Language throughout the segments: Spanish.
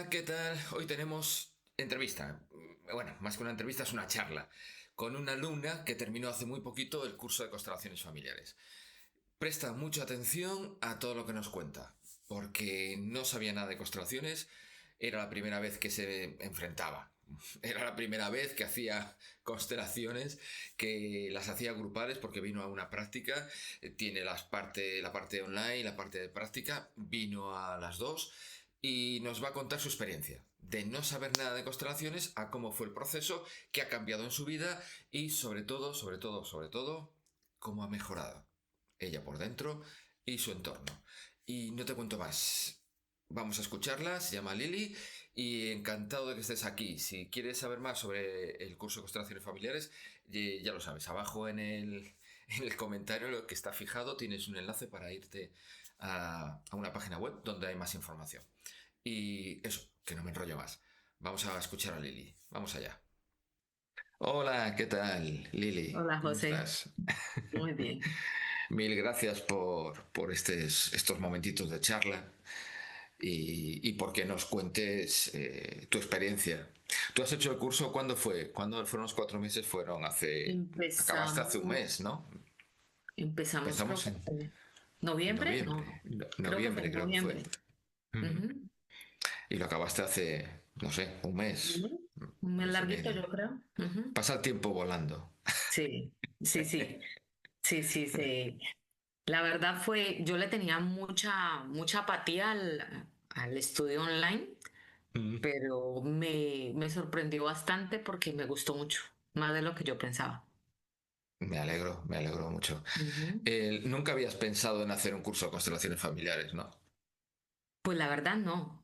Hola, ¿qué tal? Hoy tenemos entrevista. Bueno, más que una entrevista es una charla con una alumna que terminó hace muy poquito el curso de constelaciones familiares. Presta mucha atención a todo lo que nos cuenta, porque no sabía nada de constelaciones, era la primera vez que se enfrentaba. Era la primera vez que hacía constelaciones, que las hacía grupales porque vino a una práctica, tiene la parte online, la parte de práctica, vino a las dos y nos va a contar su experiencia de no saber nada de constelaciones a cómo fue el proceso, qué ha cambiado en su vida y sobre todo, cómo ha mejorado ella por dentro y su entorno. Y no te cuento más. Vamos a escucharla, se llama Lili y encantado de que estés aquí. Si quieres saber más sobre el curso de constelaciones familiares, ya lo sabes, abajo en el comentario lo que está fijado tienes un enlace para irte a una página web donde hay más información. Y eso, que no me enrollo más. Vamos a escuchar a Lili. Vamos allá. Hola, ¿qué tal, Lili? Hola ¿Cómo José, estás? muy bien. Mil gracias por estos momentitos de charla y porque nos cuentes tu experiencia. ¿Tú has hecho el curso? ¿Cuándo fue? ¿Cuándo fueron los 4 meses? Fueron hace... Acabaste hace un Empezamos, mes, ¿no? empezamos creo Empezamos que fue noviembre, no, noviembre. creo que fue Noviembre en creo que fue. noviembre. Ujú. Ujú. Y lo acabaste hace, no sé, un mes, Ujú. Un mes mes y larguito medio. yo creo. Ujú. Pasa el tiempo volando. Sí, sí, sí, sí, sí, sí. La verdad fue, yo le tenía mucha apatía al estudio online, Mm. pero me sorprendió bastante porque me gustó mucho, más de lo que yo pensaba. Me alegro mucho. Ujú. Nunca habías pensado en hacer un curso de constelaciones familiares, ¿no? Pues la verdad no.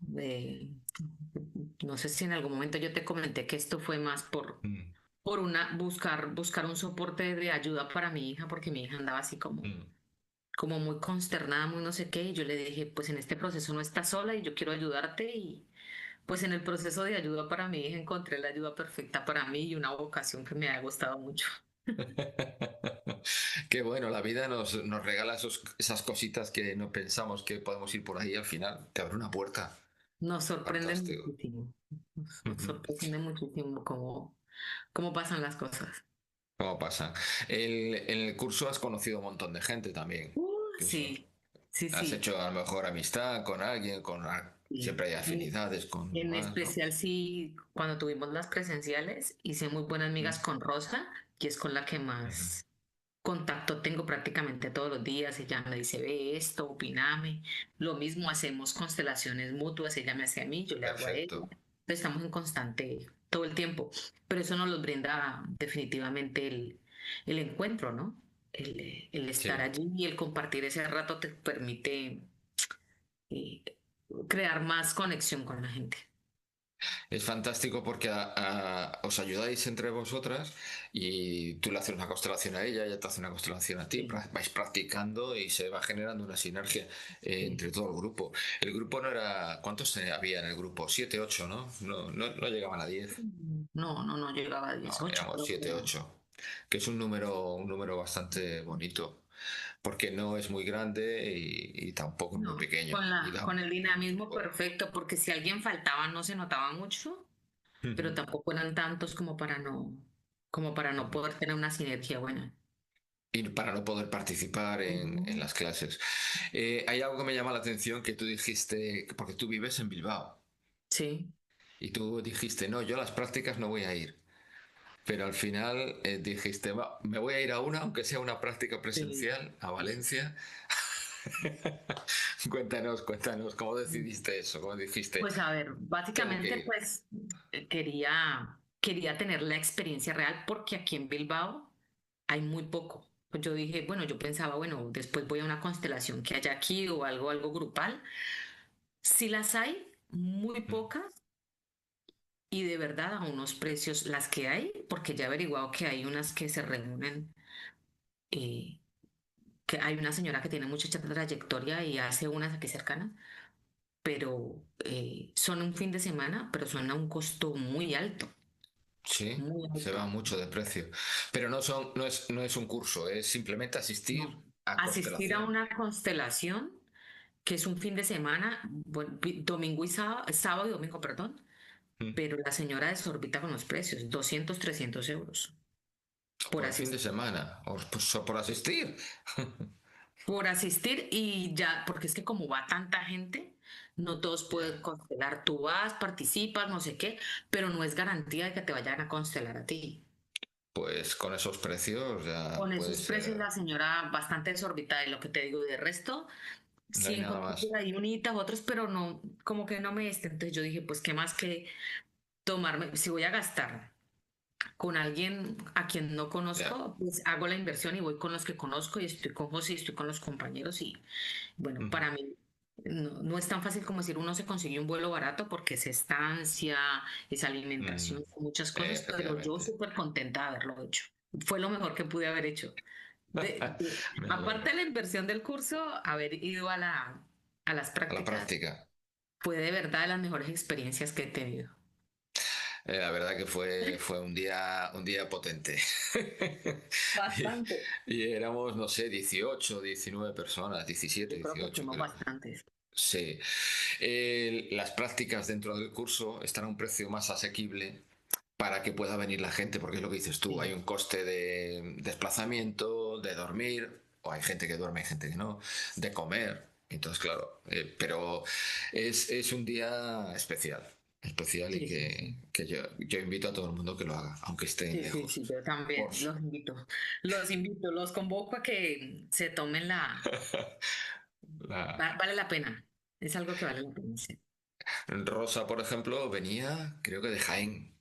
No sé si en algún momento yo te comenté que esto fue más Mm, por buscar un soporte de ayuda para mi hija, porque mi hija andaba así mm. como muy consternada, muy no sé qué, y yo le dije, pues en este proceso no estás sola y yo quiero ayudarte, y pues en el proceso de ayuda para mi hija encontré la ayuda perfecta para mí y una vocación que me ha gustado mucho. Qué bueno, la vida nos regala esas cositas que no pensamos que podemos ir por ahí y al final te abre una puerta. Nos sorprende Fantástico. muchísimo, nos Ujú. sorprende muchísimo cómo pasan las cosas. ¿Cómo pasa? En el curso has conocido un montón de gente también. Que eso. Sí, sí, Has sí. hecho a lo mejor amistad con alguien, siempre Sí. hay afinidades con En demás, ¿no? especial sí, cuando tuvimos las presenciales, hice muy buenas amigas Mm, con Rosa, que es con la que ujú. más contacto tengo prácticamente todos los días. Ella me dice, ve esto, opiname. Lo mismo hacemos constelaciones mutuas, ella me hace a mí, yo le hago a ella. Perfecto. Estamos en constante todo el tiempo, pero eso nos los brinda definitivamente el encuentro, ¿no? El estar Sí. allí y el compartir ese rato te permite eh, crear más conexión con la gente. Es fantástico porque os ayudáis entre vosotras y tú le haces una constelación a ella, ella te hace una constelación a ti, Sí, vais practicando y se va generando una sinergia sí. entre todo el grupo. El grupo no era... ¿Cuántos había en el grupo? Siete, ocho, ¿no? No llegaban a 10. No, no, no llegaba a No, 18, éramos creo que siete, era. ocho. Que es un número bastante bonito porque no es muy grande y tampoco es muy No, pequeño y con el dinamismo bueno, perfecto, porque si alguien faltaba no se notaba mucho, pero ujú, tampoco eran tantos como para no ujú. poder tener una sinergia buena. Y para no poder participar en Ujú. las clases. Hay algo que me llama la atención que tú dijiste, porque tú vives en Bilbao, Sí, y tú dijiste, no, yo a las prácticas no voy a ir. Pero al final dijiste, "Va, me voy a ir a una, aunque sea una práctica sí. presencial, a Valencia". Cuéntanos, ¿cómo decidiste eso? ¿Cómo dijiste, Pues a ver, tengo que básicamente ir? pues quería tener la experiencia real porque aquí en Bilbao hay muy poco. Pues yo dije, bueno, yo pensaba, bueno, después voy a una constelación que haya aquí o algo grupal. Si las hay, muy Mm, pocas y de verdad a unos precios las que hay, porque ya he averiguado que hay unas que se reúnen, eh, que hay una señora que tiene mucha trayectoria y hace unas aquí cercanas, pero son un fin de semana, pero son a un costo sí, muy se va alto. mucho de precio. Pero no es un curso, es simplemente asistir No. a Asistir a constelación. una constelación que es un fin de semana, bueno, domingo y sábado, sábado y domingo, perdón, Mm. pero la señora desorbita con los precios, 200 300 euros por Por el fin de asistir. semana, o pues, o por asistir. Por asistir y ya, porque es que como va tanta gente, no todos pueden Ya. constelar. Tú vas, participas, no sé qué, pero no es garantía de que te vayan a constelar a ti. Pues con esos precios ya Con puede esos precios, ser, la señora bastante desorbitada y lo que te digo, de resto, no sí hay nada encontré por más. ahí unitas, otros, pero no, como que no me este. Entonces yo dije, pues qué más que tomarme, si voy a gastar con alguien a quien no Ya. conozco, pues hago la inversión y voy con los que conozco y estoy con José y estoy con los compañeros y bueno, Ujú. para mí no es tan fácil como decir uno se consigue un vuelo barato porque es estancia, es Mm, alimentación, son muchas cosas, pero yo efectivamente. súper contenta de haberlo hecho. Fue lo mejor que pude haber hecho. Me Aparte alegro. de la inversión del curso, haber ido a las A la prácticas práctica. fue de verdad de las mejores experiencias que he tenido. La verdad que fue un día potente. Bastante. Y éramos, no sé, 18 19 personas, 17 Yo creo que 18 fuimos creo. bastantes. Sí. Las prácticas dentro del curso están a un precio más asequible para que pueda venir la gente, porque es lo que dices tú, hay Sí, un coste de desplazamiento, de dormir, o hay gente que duerme, hay gente que no, de comer. Entonces, claro, pero es un día especial, especial y sí, sí, sí. que yo invito a todo el mundo que lo haga, aunque esté Sí, sí, lejos. sí, yo Por también su- los invito, los convoco a que se tomen La vale la pena, es algo que vale la pena, sí. Rosa, por ejemplo, venía, creo que de Jaén,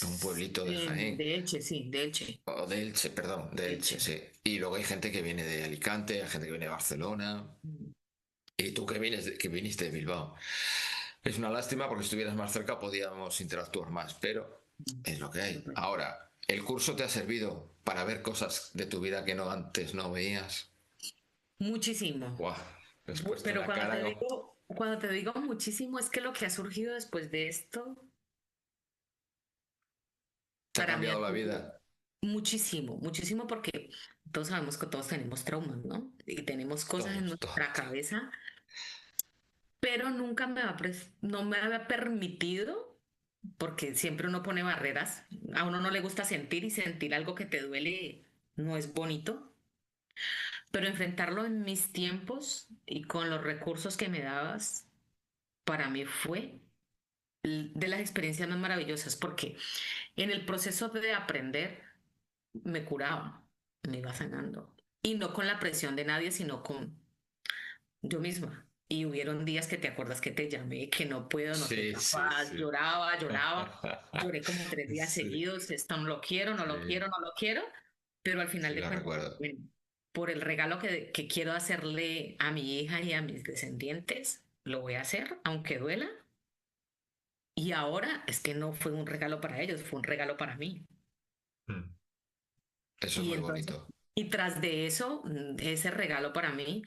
de un pueblito de Jaén. De Elche, sí, de Elche, O de Elche, perdón, de Elche, Elche. sí. Y luego hay gente que viene de Alicante, hay gente que viene de Barcelona. Mm, Y tú que viniste de Bilbao. Es una lástima porque si estuvieras más cerca podíamos interactuar más, pero mm, es lo que hay. súper. Ahora, ¿el curso te ha servido para ver cosas de tu vida que no antes no veías? Muchísimo. Buah, te has puesto Pero la cara como... cuando te digo muchísimo, es que lo que ha surgido después de esto, Te ha para mí ha cambiado la sido vida. muchísimo, muchísimo porque todos sabemos que todos tenemos traumas, ¿no? Y tenemos cosas en Todos, nuestra todos. cabeza, pero nunca no me había permitido, porque siempre uno pone barreras, a uno no le gusta sentir y sentir algo que te duele no es bonito, pero enfrentarlo en mis tiempos y con los recursos que me dabas, para mí fue de las experiencias más maravillosas, porque en el proceso de aprender me curaba, me iba sanando. Y no con la presión de nadie, sino con yo misma. Y hubieron días que te acuerdas que te llamé, que no puedo, no soy Sí, sí, capaz, sí. lloraba, lloraba, lloré como 3 días Sí, seguidos, esto no lo quiero, no lo quiero, sí, no lo quiero, pero al final sí, de la cuentas, recuerdo. bueno, por el regalo que quiero hacerle a mi hija y a mis descendientes, lo voy a hacer, aunque duela. Y ahora es que no fue un regalo para ellos, fue un regalo para mí. Mm. Eso es Y muy entonces, bonito. y tras de eso, ese regalo para mí,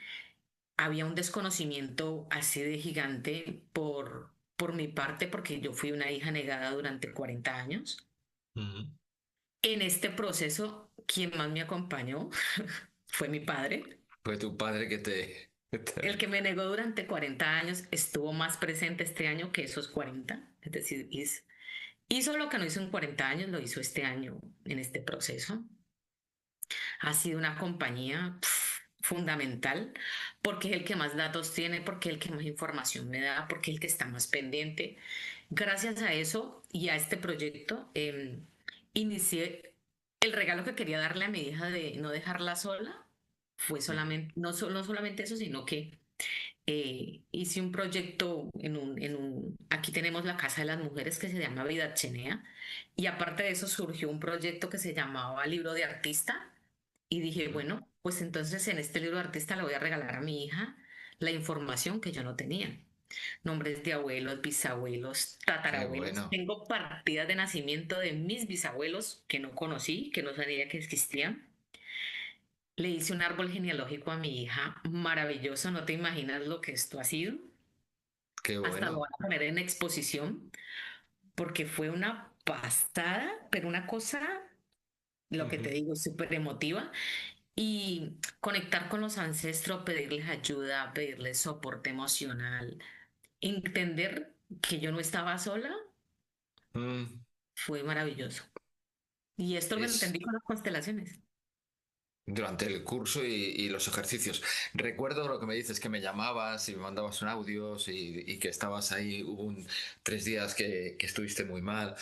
había un desconocimiento así de gigante por mi parte, porque yo fui una hija negada durante 40 años. Ujú. En este proceso, quien más me acompañó fue mi padre. Fue tu padre que El que me negó durante 40 años estuvo más presente este año que esos 40. Es decir, hizo lo que no hizo en 40 años, lo hizo este año en este proceso. Ha sido una compañía fundamental porque es el que más datos tiene, porque es el que más información me da, porque es el que está más pendiente. Gracias a eso y a este proyecto, inicié el regalo que quería darle a mi hija de no dejarla sola. Fue Ujú. solamente, no solamente eso, sino que hice un proyecto aquí tenemos la Casa de las Mujeres que se llama Vida Chenea, y aparte de eso surgió un proyecto que se llamaba Libro de Artista, y dije, Ujú. bueno, pues entonces en este libro de artista le voy a regalar a mi hija la información que yo no tenía. Nombres de abuelos, bisabuelos, Qué tatarabuelos. bueno. Tengo partidas de nacimiento de mis bisabuelos que no conocí, que no sabía que existían. Le hice un árbol genealógico a mi hija, maravilloso, no te imaginas lo que esto ha sido. Qué Hasta lo bueno. van a poner en exposición porque fue una pasada, pero una cosa, lo que te Ujú. digo, súper emotiva. y conectar con los ancestros, pedirles ayuda, pedirles soporte emocional, entender que yo no estaba sola, Mm, fue maravilloso. Y esto lo es entendí con las constelaciones. durante el curso y los ejercicios. Recuerdo lo que me dices, que me llamabas y me mandabas un audios y que estabas ahí, hubo 3 días que estuviste muy mal.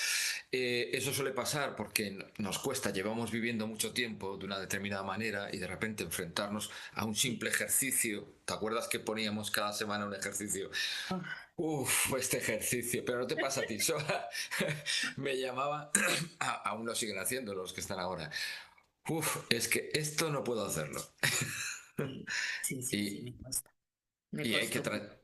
Eso suele pasar porque nos cuesta, llevamos viviendo mucho tiempo de una determinada manera y de repente enfrentarnos a un Sí. simple ejercicio. ¿Te acuerdas que poníamos cada semana un ejercicio? Ah, Uf, este ejercicio, pero no te pasa a ti sola. Me llamaba, aún lo siguen haciendo los que están ahora. Uf, es que esto no puedo hacerlo. sí, sí, sí, sí, Y, me y hay que... costó.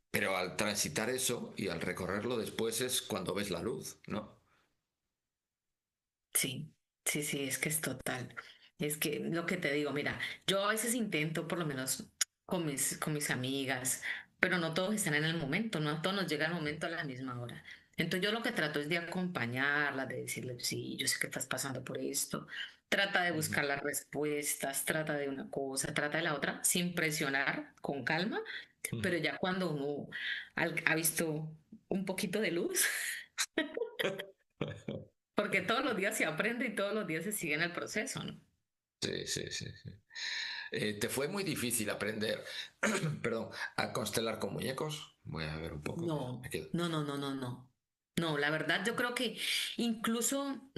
Pero al transitar eso y al recorrerlo después es cuando ves la luz, ¿no? Sí, sí, sí, es que es total. Es que lo que te digo, mira, yo a veces intento, por lo menos con mis amigas, pero no todos están en el momento, no a todos nos llega el momento a la misma hora. Entonces yo lo que trato es de acompañarlas, de decirles, sí, yo sé que estás pasando por esto. Trata de Ujú, buscar las respuestas, trata de una cosa, trata de la otra, sin presionar, con calma, ujú. pero ya cuando uno ha visto un poquito de luz, porque todos los días se aprende y todos los días se sigue en el proceso, ¿no? Sí, sí, sí, sí. ¿Te fue muy difícil aprender, perdón, a constelar con muñecos? Voy a ver un poco. Me No, quedo. no, no, no, no, no. No, la verdad yo creo que incluso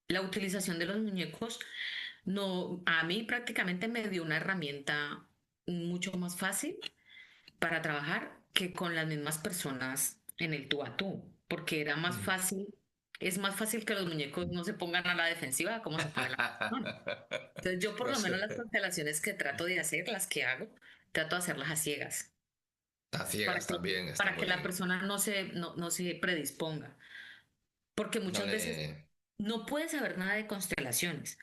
la utilización de los muñecos no, a mí prácticamente me dio una herramienta mucho más fácil para trabajar que con las mismas personas en el tú a tú, porque era más Mm. fácil, es más fácil que los muñecos no se pongan a la defensiva como se pone la persona. Entonces yo por No lo sé. menos las constelaciones que trato de hacer, las que hago, trato de hacerlas a ciegas A ciegas también está para que muy la bien. persona no se predisponga. Porque muchas veces Dale. no puede saber nada de constelaciones,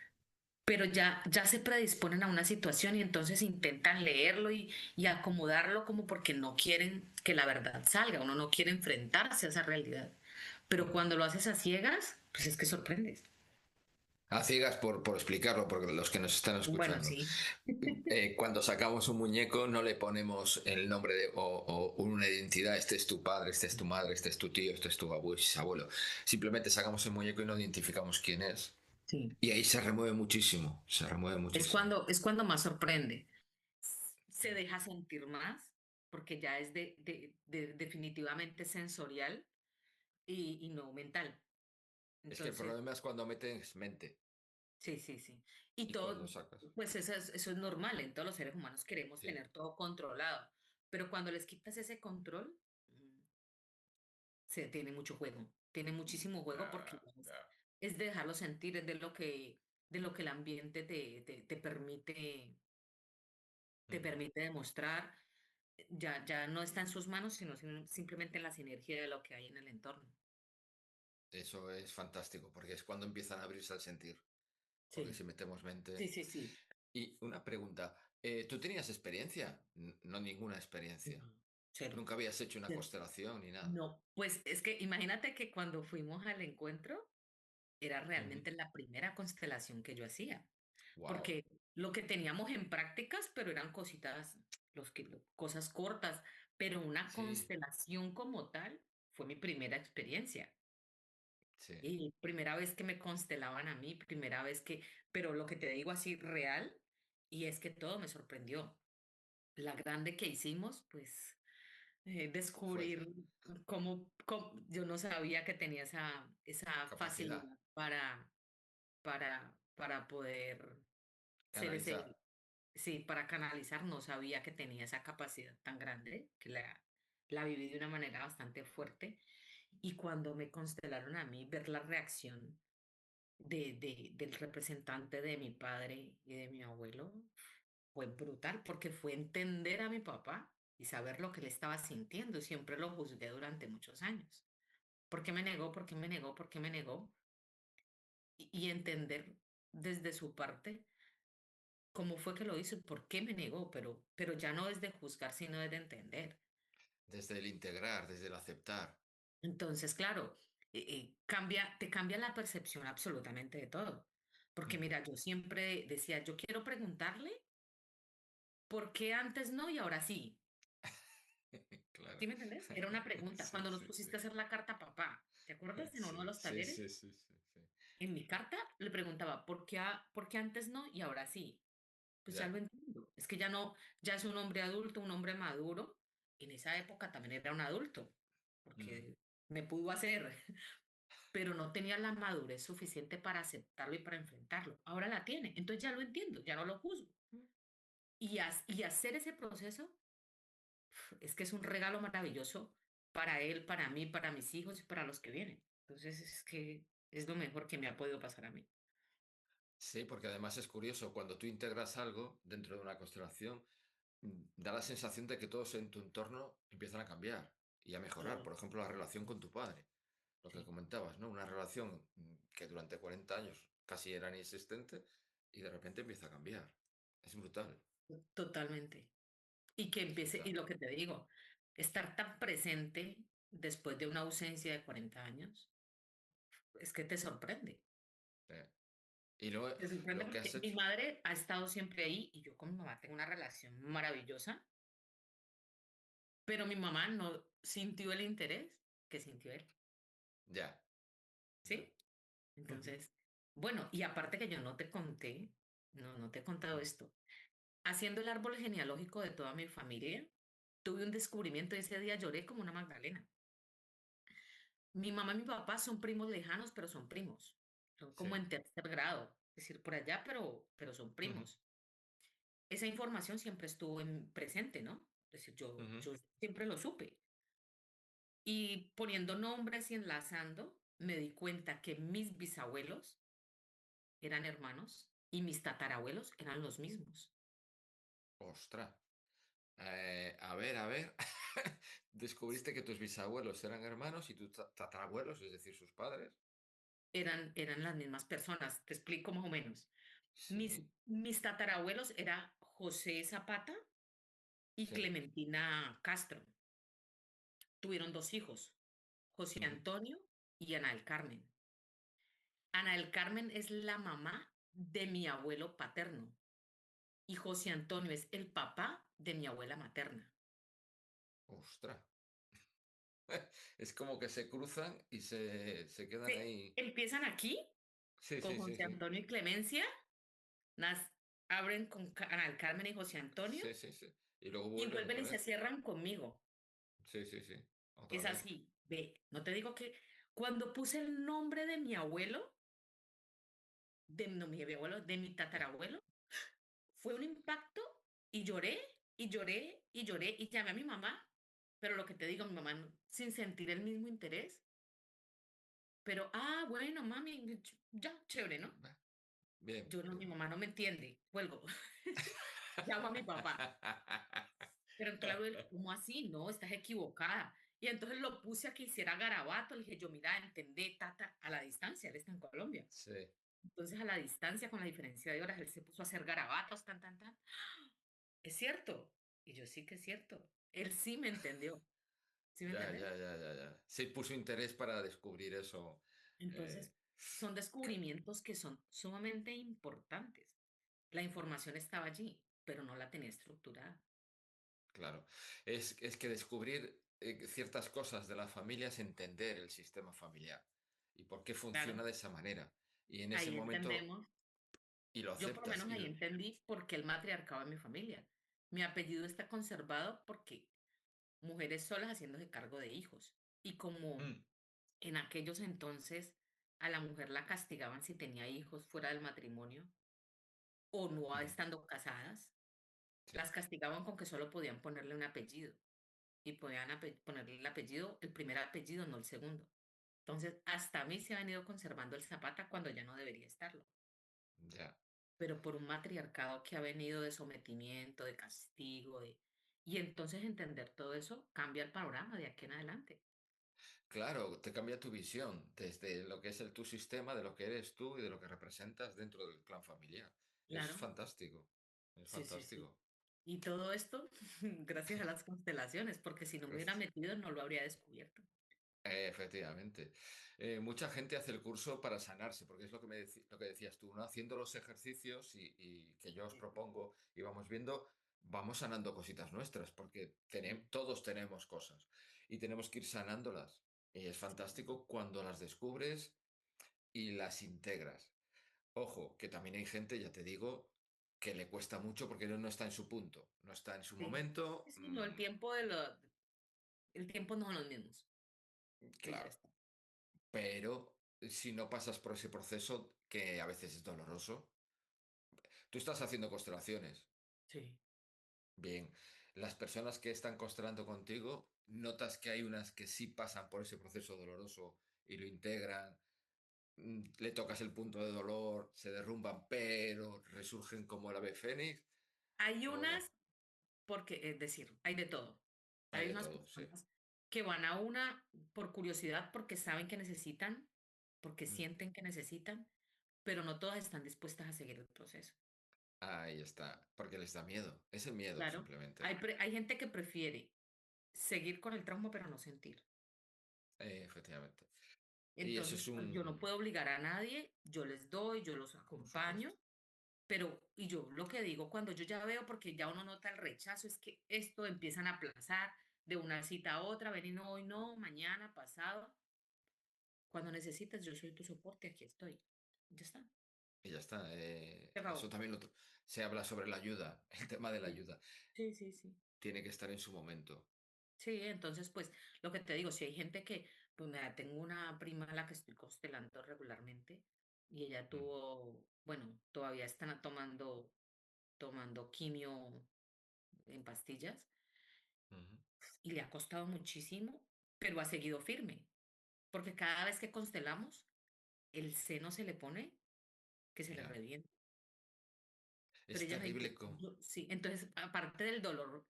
pero ya se predisponen a una situación y entonces intentan leerlo y acomodarlo como porque no quieren que la verdad salga, uno no quiere enfrentarse a esa realidad. Pero cuando lo haces a ciegas, pues es que sorprendes. A ciegas por explicarlo, porque los que nos están Bueno, escuchando. sí, Cuando sacamos un muñeco no le ponemos el nombre o una identidad, este es tu padre, este es tu madre, este es tu tío, este es tu abuelo. Simplemente sacamos el muñeco y no identificamos quién es. sí. Y ahí se remueve muchísimo, se remueve muchísimo. Es cuando más sorprende. Se deja sentir más porque ya es definitivamente sensorial y no mental. Es que el Entonces, problema es cuando metes mente sí, sí, sí. Y y cuando todo, sacas. pues eso es normal. En todos los seres humanos queremos Sí. tener todo controlado. Pero cuando les quitas ese control, se tiene mucho juego. Tiene muchísimo juego porque Ya, ya. es de dejarlo sentir, es de lo que el ambiente te Mm. permite demostrar. Ya no está en sus manos, sino simplemente en la sinergia de lo que hay en el entorno. Eso es fantástico, porque es cuando empiezan a abrirse al sentir. Porque Sí, si metemos sí, mente. sí, sí. Y una pregunta, ¿tú tenías experiencia? No, ninguna experiencia. No, cero, Nunca habías hecho una cero. constelación ni nada. No, pues es que imagínate que cuando fuimos al encuentro era realmente la primera constelación que yo hacía, Wow. porque lo que teníamos en prácticas, pero eran cositas, cosas cortas, pero una Sí, constelación como tal fue mi primera experiencia. sí. Y primera vez que me constelaban a mí, primera vez que, pero lo que te digo así real, y es que todo me sorprendió. La grande que hicimos, pues Fue descubrir yo no sabía que tenía esa capacidad. facilidad para poder ser ese, Canalizar. sí, para canalizar, no sabía que tenía esa capacidad tan grande, que la viví de una manera bastante fuerte. Y cuando me constelaron a mí, ver la reacción del representante de mi padre y de mi abuelo fue brutal porque fue entender a mi papá y saber lo que él estaba sintiendo. Siempre lo juzgué durante muchos años. ¿Por qué me negó? ¿Por qué me negó? ¿Por qué me negó? Y entender desde su parte cómo fue que lo hizo y por qué me negó, pero ya no es de juzgar, sino es de entender. Desde el integrar, desde el aceptar. Entonces, claro, te cambia la percepción absolutamente de todo. Porque Ujú. mira, yo siempre decía, yo quiero preguntarle por qué antes no y ahora sí. Claro. ¿Sí me entendés? Era una pregunta. Sí, Cuando nos sí, sí. pusiste a hacer la carta a papá, ¿te acuerdas en uno de Sí, los sí, talleres? sí, sí, sí, sí. En mi carta le preguntaba, por qué antes no y ahora sí? Pues ya Ya. lo entiendo. Es que ya no, ya es un hombre adulto, un hombre maduro. En esa época también era un adulto, Ujú. porque me pudo hacer, pero no tenía la madurez suficiente para aceptarlo y para enfrentarlo. Ahora la tiene, entonces ya lo entiendo, ya no lo juzgo. Y hacer ese proceso es que es un regalo maravilloso para él, para mí, para mis hijos y para los que vienen. Entonces es que es lo mejor que me ha podido pasar a mí. Sí, porque además es curioso, cuando tú integras algo dentro de una constelación, da la sensación de que todos en tu entorno empiezan a cambiar y a mejorar. Todo, Por ejemplo, la relación con tu padre, lo que sí, comentabas, ¿no? Una relación que durante 40 años casi era inexistente y de repente empieza a cambiar. Es brutal, totalmente. Y que es empiece, y brutal. lo que te digo, estar tan presente después de una ausencia de 40 años, es que te sorprende. Eh, Y luego Te sorprende lo que has porque mi hecho, madre ha estado siempre ahí y yo con mi mamá tengo una relación maravillosa, pero mi mamá no sintió el interés que sintió él, ya. Ya. ¿sí? Ujú. Entonces, bueno, y aparte que yo no te conté, no te he contado Mm. esto, haciendo el árbol genealógico de toda mi familia, tuve un descubrimiento y ese día lloré como una Magdalena. Mi mamá y mi papá son primos lejanos, pero son primos. Son como Sí. en tercer grado, es decir, por allá, pero son Ujú. primos. Esa información siempre estuvo presente, ¿no? Es decir, Ujú. yo siempre lo supe. Y poniendo nombres y enlazando, me di cuenta que mis bisabuelos eran hermanos y mis tatarabuelos eran los mismos. Ostras. A ver, a ver. Descubriste que tus bisabuelos eran hermanos y tus tatarabuelos, es decir, sus padres. Eran las mismas personas. Te explico más o menos. Sí, Mis tatarabuelos era José Zapata y sí. Clementina Castro. Tuvieron dos hijos, José Ujú. Antonio y Ana del Carmen. Ana del Carmen es la mamá de mi abuelo paterno y José Antonio es el papá de mi abuela materna. Ostras. Es como que se cruzan y se quedan ahí. Empiezan aquí Sí, con sí, sí, José sí. Antonio y Clemencia, abren con Ana del Carmen y José Antonio Sí, sí, sí. Y luego y vuelven vuelven otra y se vez. cierran conmigo. Sí, sí, sí. Otra Es vez. así. Ve, no te digo que cuando puse el nombre de mi abuelo, no, mi abuelo, de mi Ya. tatarabuelo, fue un impacto y lloré y lloré y lloré y llamé a mi mamá, pero lo que te digo, mi mamá sin sentir el mismo interés, pero, bueno, mami, ya, chévere, ¿no? Va. Bien, Yo no, bien. mi mamá no me entiende, cuelgo, llamo a mi papá, pero claro, él, ¿cómo así? No, estás equivocada. Y entonces lo puse a que hiciera garabato, le dije yo, mira, entendé, tata, a la distancia, él está en Colombia. Sí. Entonces a la distancia, con la diferencia de horas, él se puso a hacer garabatos, tan, tan, tan. Es cierto. Y yo sí que es cierto. Él sí me entendió. ¿Sí me Ya, entiendes? ya, ya, ya, ya. Sí puso interés para descubrir eso. eh, Entonces, son c- descubrimientos que son sumamente importantes. La información estaba allí, pero no la tenía estructurada. claro. Es que descubrir ciertas cosas de la familia es entender el sistema familiar y por qué Claro, funciona de esa manera. Y en ese ahí momento, entendemos, y lo yo por lo aceptas. menos ahí entendí por qué el matriarcado en mi familia. Mi apellido está conservado porque mujeres solas haciéndose cargo de hijos. Y como Mm, en aquellos entonces a la mujer la castigaban si tenía hijos fuera del matrimonio o no ujú, estando casadas, sí, las castigaban con que solo podían ponerle un apellido y podían ponerle el apellido, el primer apellido, no el segundo. Entonces, hasta a mí se ha venido conservando el Zapata cuando ya no debería estarlo, ya. pero por un matriarcado que ha venido de sometimiento, de castigo, y entonces entender todo eso cambia el panorama de aquí en adelante. Claro, te cambia tu visión desde lo que es tu sistema, de lo que eres tú y de lo que representas dentro del clan familiar. Es Claro, fantástico, es sí, sí, sí. fantástico. Y todo esto gracias a las constelaciones, porque si no me hubiera Pues, metido no lo habría descubierto. Efectivamente. Mucha gente hace el curso para sanarse, porque es lo que, lo que decías tú, ¿no? Haciendo los ejercicios y que yo os Sí. propongo y vamos viendo, vamos sanando cositas nuestras, porque todos tenemos cosas y tenemos que ir sanándolas. Y es fantástico cuando las descubres y las integras. Ojo, que también hay gente, ya te digo, que le cuesta mucho porque no está en su punto, no está en su Sí, momento. sí, no, el tiempo no son los mismos. Y ya Claro, está. pero si no pasas por ese proceso, que a veces es doloroso, tú estás haciendo constelaciones. Sí. Bien, las personas que están constelando contigo, notas que hay unas que sí pasan por ese proceso doloroso y lo integran, le tocas el punto de dolor, se derrumban, pero resurgen como el ave fénix, Hay o unas, no. porque, es decir, hay de todo. Hay Hay de unas todo, sí. personas que van a una por curiosidad, porque saben que necesitan, porque Mm. sienten que necesitan, pero no todas están dispuestas a seguir el proceso. Ahí está, porque les da miedo. Es el miedo, Claro, simplemente. hay gente que prefiere seguir con el trauma, pero no sentir. Efectivamente. Y eso es Entonces, pues, yo no un... puedo obligar a nadie, yo les doy, yo los Por supuesto. acompaño, pero, y yo lo que digo cuando yo ya veo, porque ya uno nota el rechazo, es que esto empiezan a aplazar de una cita a otra, ven y no, hoy no, mañana, pasado. Cuando necesites, yo soy tu soporte, aquí estoy. Ya está, Y ya está. se Eso acabó. también se habla sobre la ayuda, el tema de la Sí, ayuda. sí, sí, sí. Tiene que estar en su momento. Sí, entonces, pues, lo que te digo, si hay gente que, pues, mira, tengo una prima a la que estoy constelando regularmente y ella Mm, tuvo, bueno, todavía están tomando quimio en pastillas ujú. y le ha costado muchísimo, pero ha seguido firme, porque cada vez que constelamos, el seno se le pone que se le Ya. revienta. Pero Es ella me terrible dice, con... sí, entonces, aparte del dolor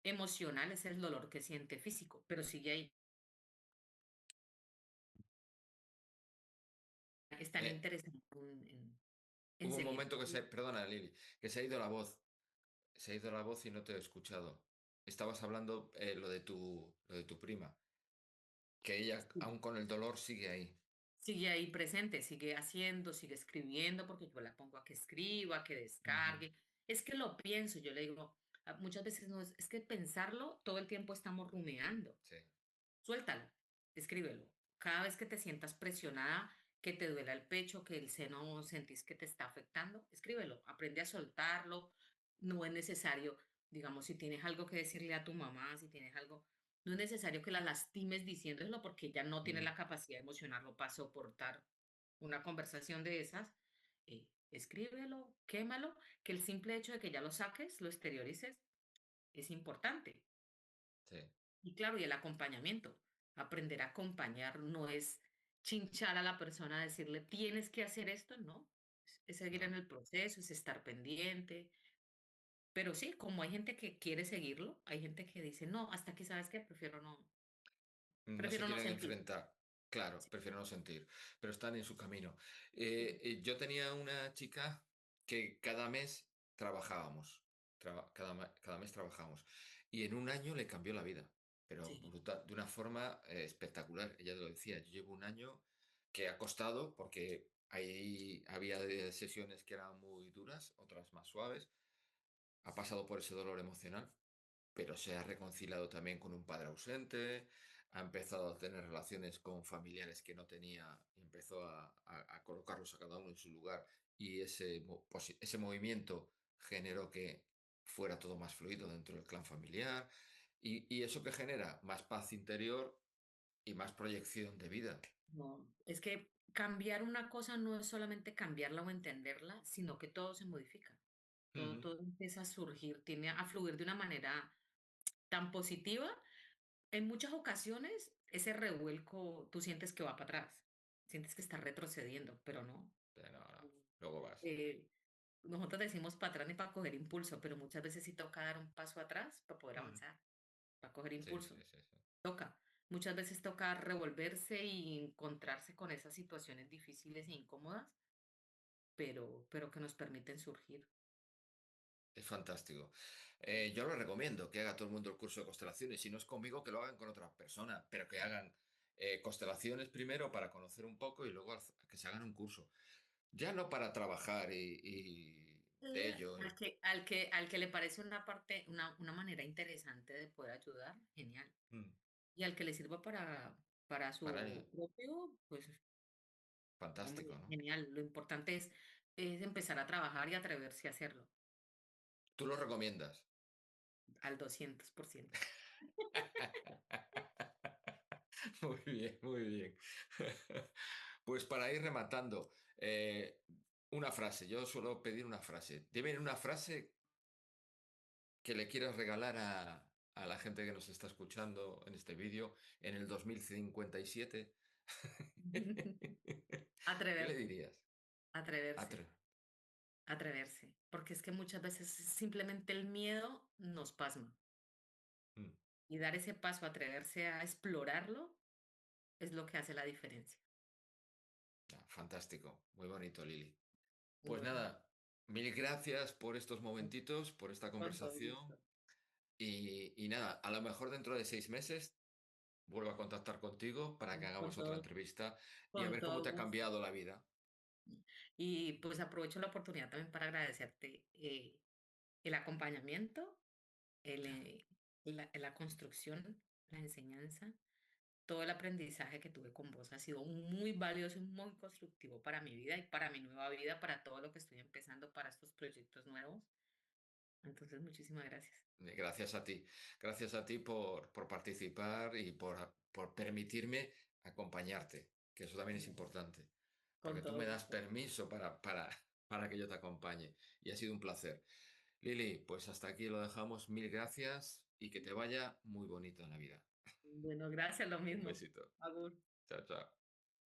emocional, es el dolor que siente físico, pero sigue ahí. Están eh, interesados en hubo un seguir. momento que se... Perdona, Lili, que se ha ido la voz. Se ha ido la voz y no te he escuchado. Estabas hablando lo de tu prima, que ella, Sí. aún con el dolor, sigue ahí. Sigue ahí presente, sigue haciendo, sigue escribiendo, porque yo la pongo a que escriba, a que Ujú. descargue. Es que lo pienso, yo le digo, muchas veces no es que pensarlo, todo el tiempo estamos rumiando. Sí. Suéltalo, escríbelo. Cada vez que te sientas presionada, que te duela el pecho, que el seno sentís que te está afectando, escríbelo. Aprende a soltarlo. No es necesario, digamos, si tienes algo que decirle a tu mamá, si tienes algo, no es necesario que la lastimes diciéndolo porque ella no tiene Mm, la capacidad emocional o para soportar una conversación de esas. Escríbelo, quémalo, que el simple hecho de que ya lo saques, lo exteriorices, es importante. sí. Y claro, y el acompañamiento. Aprender a acompañar no es chinchar a la persona, decirle, tienes que hacer esto, no. Es seguir en No. el proceso, es estar pendiente. Pero sí, como hay gente que quiere seguirlo, hay gente que dice, no, hasta aquí sabes que No se prefiero no quieren sentir. enfrentar. Claro, Sí, prefiero no sentir, pero están en su camino. sí, Yo tenía una chica que cada mes trabajábamos. Cada mes trabajábamos. Y en un año le cambió la vida, pero sí, brutal, de una forma espectacular. Ella lo decía, yo llevo un año que ha costado porque ahí había sesiones que eran muy duras, otras más suaves. Ha pasado por ese dolor emocional, pero se ha reconciliado también con un padre ausente, ha empezado a tener relaciones con familiares que no tenía y empezó a colocarlos a cada uno en su lugar y ese movimiento generó que fuera todo más fluido dentro del clan familiar y eso que genera más paz interior y más proyección de vida. no. Es que cambiar una cosa no es solamente cambiarla o entenderla, sino que todo se modifica. Ujú. Todo empieza a surgir, tiene a fluir de una manera tan positiva. En muchas ocasiones, ese revuelco, tú sientes que va para atrás, sientes que está retrocediendo, pero no. Pero no, no, luego vas. Eh, nosotros decimos para atrás ni para coger impulso, pero muchas veces sí toca dar un paso atrás para poder Ujú. avanzar, para coger Sí, impulso. sí, sí, sí. Toca. Muchas veces toca revolverse y encontrarse con esas situaciones difíciles e incómodas, pero que nos permiten surgir. Es fantástico. Yo lo recomiendo que haga todo el mundo el curso de constelaciones. Si no es conmigo, que lo hagan con otra persona, pero que hagan constelaciones primero para conocer un poco y luego que se hagan un curso. Ya no para trabajar y de ello. Al que le parece una parte, una manera interesante de poder ayudar, genial. Mm, Y al que le sirva para para su propio, pues, hombre, fantástico, ¿no? genial. Lo importante es empezar a trabajar y atreverse a hacerlo ¿Tú lo recomiendas? al 200%. Muy bien, muy bien. Pues para ir rematando, una frase. Yo suelo pedir una frase. Dime una frase que le quieras regalar a la gente que nos está escuchando en este vídeo en el 2057. ¿Qué le Atreverse, dirías? atreverse, Atre- atreverse. Porque es que muchas veces simplemente el miedo nos pasma. Mm, Y dar ese paso, atreverse a explorarlo, es lo que hace la diferencia. fantástico, muy bonito, Lili. Pues Bueno, nada, mil gracias por estos momentitos, por esta con todo conversación. gusto. Y nada, a lo mejor dentro de 6 meses vuelvo a contactar contigo para que Con hagamos otra todo, entrevista y a con ver cómo todo te ha gusto. cambiado la vida. Y pues aprovecho la oportunidad también para agradecerte el acompañamiento, el, la construcción, la enseñanza, todo el aprendizaje que tuve con vos ha sido muy valioso y muy constructivo para mi vida y para mi nueva vida, para todo lo que estoy empezando, para estos proyectos nuevos. Entonces, muchísimas gracias. Gracias a ti por participar y por permitirme acompañarte, que eso también es Bueno, importante, porque con tú todo me das gusto. permiso para que yo te acompañe y ha sido un placer. Lili, pues hasta aquí lo dejamos. Mil gracias y que te vaya muy bonito en la vida. Bueno, gracias, lo Un mismo. besito. Agur. Chao, chao.